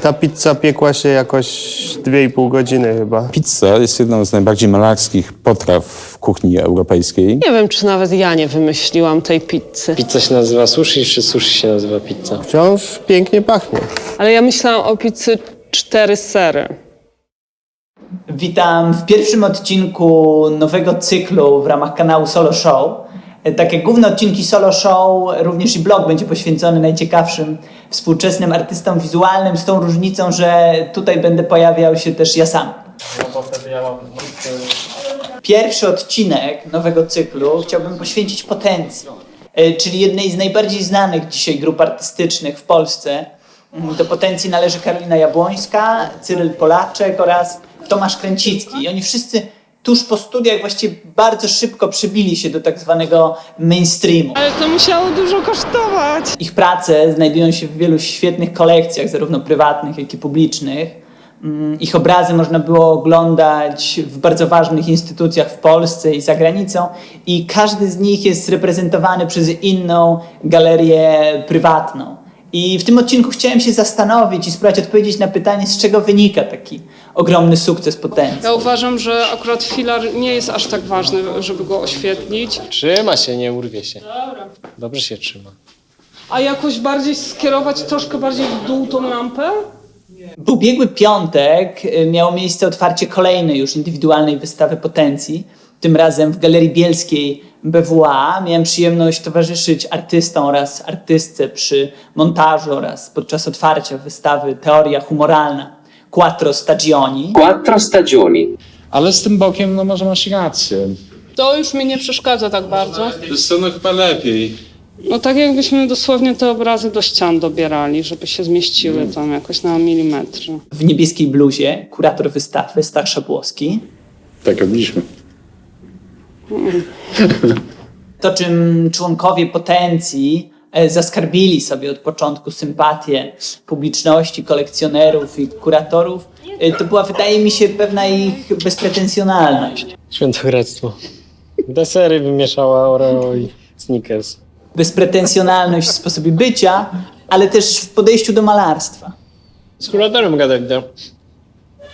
ta pizza piekła się jakoś 2,5 godziny chyba. Pizza jest jedną z najbardziej malarskich potraw w kuchni europejskiej. Nie wiem, czy nawet ja nie wymyśliłam tej pizzy. Pizza się nazywa sushi, czy sushi się nazywa pizza? Wciąż pięknie pachnie. Ale ja myślałam o pizzy 4 sery. Witam w pierwszym odcinku nowego cyklu w ramach kanału Solo Show. Tak jak główne odcinki Solo Show, również i blog będzie poświęcony najciekawszym współczesnym artystom wizualnym, z tą różnicą, że tutaj będę pojawiał się też ja sam. Pierwszy odcinek nowego cyklu chciałbym poświęcić Potencji, czyli jednej z najbardziej znanych dzisiaj grup artystycznych w Polsce. Do Potencji należy Karolina Jabłońska, Cyryl Polaczek oraz Tomasz Kręcicki. I oni wszyscy tuż po studiach właściwie bardzo szybko przebili się do tak zwanego mainstreamu. Ale to musiało dużo kosztować. Ich prace znajdują się w wielu świetnych kolekcjach, zarówno prywatnych, jak i publicznych. Ich obrazy można było oglądać w bardzo ważnych instytucjach w Polsce i za granicą i każdy z nich jest reprezentowany przez inną galerię prywatną. I w tym odcinku chciałem się zastanowić i spróbować odpowiedzieć na pytanie, z czego wynika taki ogromny sukces Potencji. Ja uważam, że akurat filar nie jest aż tak ważny, żeby go oświetlić. Trzyma się, nie urwie się. Dobrze się trzyma. A jakoś bardziej skierować troszkę bardziej w dół tą lampę? W ubiegły piątek miało miejsce otwarcie kolejnej już indywidualnej wystawy Potencji. Tym razem w Galerii Bielskiej BWA. Miałem przyjemność towarzyszyć artystom oraz artystce przy montażu oraz podczas otwarcia wystawy Teoria humoralna Quattro Stagioni. Quattro stagioni. Ale z tym bokiem, no może masz rację. To już mi nie przeszkadza tak bardzo. Wiesz co, no chyba lepiej. No tak jakbyśmy dosłownie te obrazy do ścian dobierali, żeby się zmieściły tam jakoś na milimetry. W Niebieskiej Bluzie kurator wystawy Stach Szabłowski. Tak robiliśmy. To, czym członkowie Potencji zaskarbili sobie od początku sympatię publiczności, kolekcjonerów i kuratorów, to była, wydaje mi się, pewna ich bezpretensjonalność. Świętokradztwo. Desery wymieszała Oreo i Snickers. Bezpretensjonalność w sposobie bycia, ale też w podejściu do malarstwa. Z kuratorem gadać, no.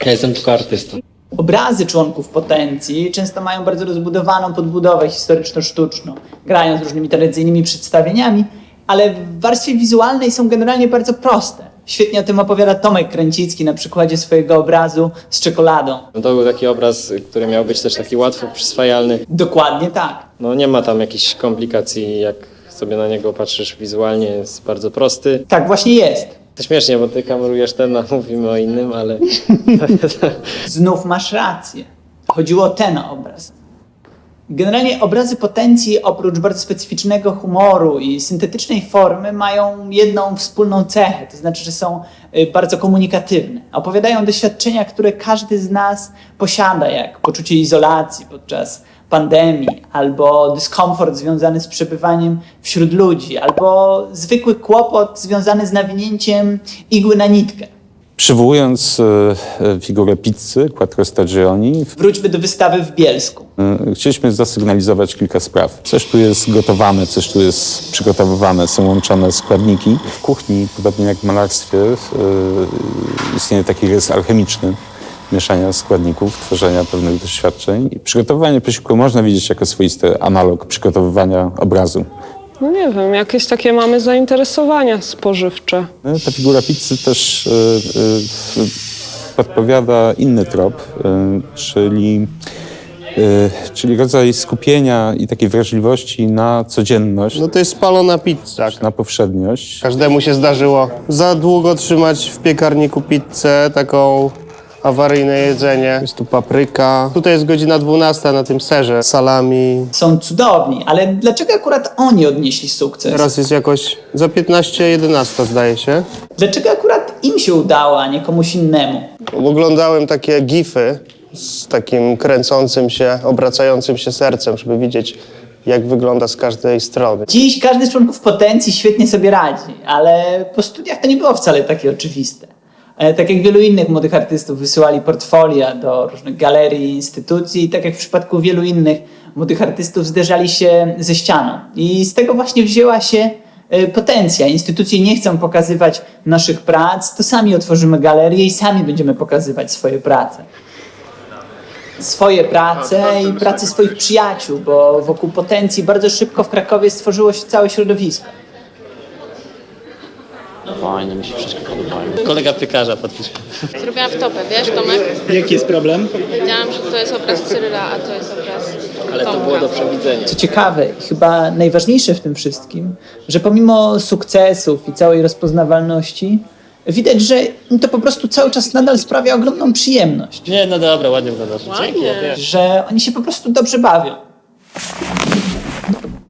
Ja jestem tylko artystą. Obrazy członków Potencji często mają bardzo rozbudowaną podbudowę historyczno-sztuczną. Grają z różnymi tradycyjnymi przedstawieniami, ale w warstwie wizualnej są generalnie bardzo proste. Świetnie o tym opowiada Tomek Kręcicki na przykładzie swojego obrazu z czekoladą. No to był taki obraz, który miał być też taki łatwo przyswajalny. Dokładnie tak. No nie ma tam jakichś komplikacji, jak sobie na niego patrzysz wizualnie, jest bardzo prosty. Tak właśnie jest. To śmiesznie, bo ty kamerujesz ten, a mówimy o innym, ale... Znów masz rację. Chodziło o ten obraz. Generalnie obrazy Potencji oprócz bardzo specyficznego humoru i syntetycznej formy mają jedną wspólną cechę, to znaczy, że są bardzo komunikatywne. Opowiadają doświadczenia, które każdy z nas posiada, jak poczucie izolacji podczas pandemii, albo dyskomfort związany z przebywaniem wśród ludzi, albo zwykły kłopot związany z nawinięciem igły na nitkę. Przywołując figurę pizzy, Quattro Stagioni, Wróćmy do wystawy w Bielsku. chcieliśmy zasygnalizować kilka spraw. Coś tu jest gotowane, coś tu jest przygotowywane, są łączone składniki. W kuchni, podobnie jak w malarstwie, istnieje taki rys alchemiczny mieszania składników, tworzenia pewnych doświadczeń. I przygotowywanie posiłku można widzieć jako swoisty analog przygotowywania obrazu. No nie wiem, jakieś takie mamy zainteresowania spożywcze. Ta figura pizzy też podpowiada inny trop, czyli rodzaj skupienia i takiej wrażliwości na codzienność, No to jest spalona pizza. na powszedniość. Każdemu się zdarzyło za długo trzymać w piekarniku pizzę, taką awaryjne jedzenie. Jest tu papryka. Tutaj jest godzina 12 na tym serze. Salami. Są cudowni, ale dlaczego akurat oni odnieśli sukces? Teraz jest jakoś za 15:11 zdaje się. Dlaczego akurat im się udało, a nie komuś innemu? Oglądałem takie gify z takim kręcącym się, obracającym się sercem, żeby widzieć, jak wygląda z każdej strony. Dziś każdy z członków Potencji świetnie sobie radzi, ale po studiach to nie było wcale takie oczywiste. Tak jak wielu innych młodych artystów wysyłali portfolia do różnych galerii i instytucji, tak jak w przypadku wielu innych młodych artystów zderzali się ze ścianą. I z tego właśnie wzięła się potencja. Instytucje nie chcą pokazywać naszych prac, to sami otworzymy galerię i sami będziemy pokazywać swoje prace. Swoje prace i prace swoich przyjaciół, bo wokół potencji bardzo szybko w Krakowie stworzyło się całe środowisko. Fajne, mi się wszystko podobają. Kolega piekarza podpisze. Zrobiłam wtopę, wiesz, Tomek? Jaki jest problem? Wiedziałam, że to jest obraz Cyryla, a to jest obraz Ale to Tomka. było do przewidzenia. Co ciekawe i chyba najważniejsze w tym wszystkim, że pomimo sukcesów i całej rozpoznawalności, widać, że im to po prostu cały czas nadal sprawia ogromną przyjemność. Nie, no dobra, ładnie wyglądasz. Ładnie. Że oni się po prostu dobrze bawią.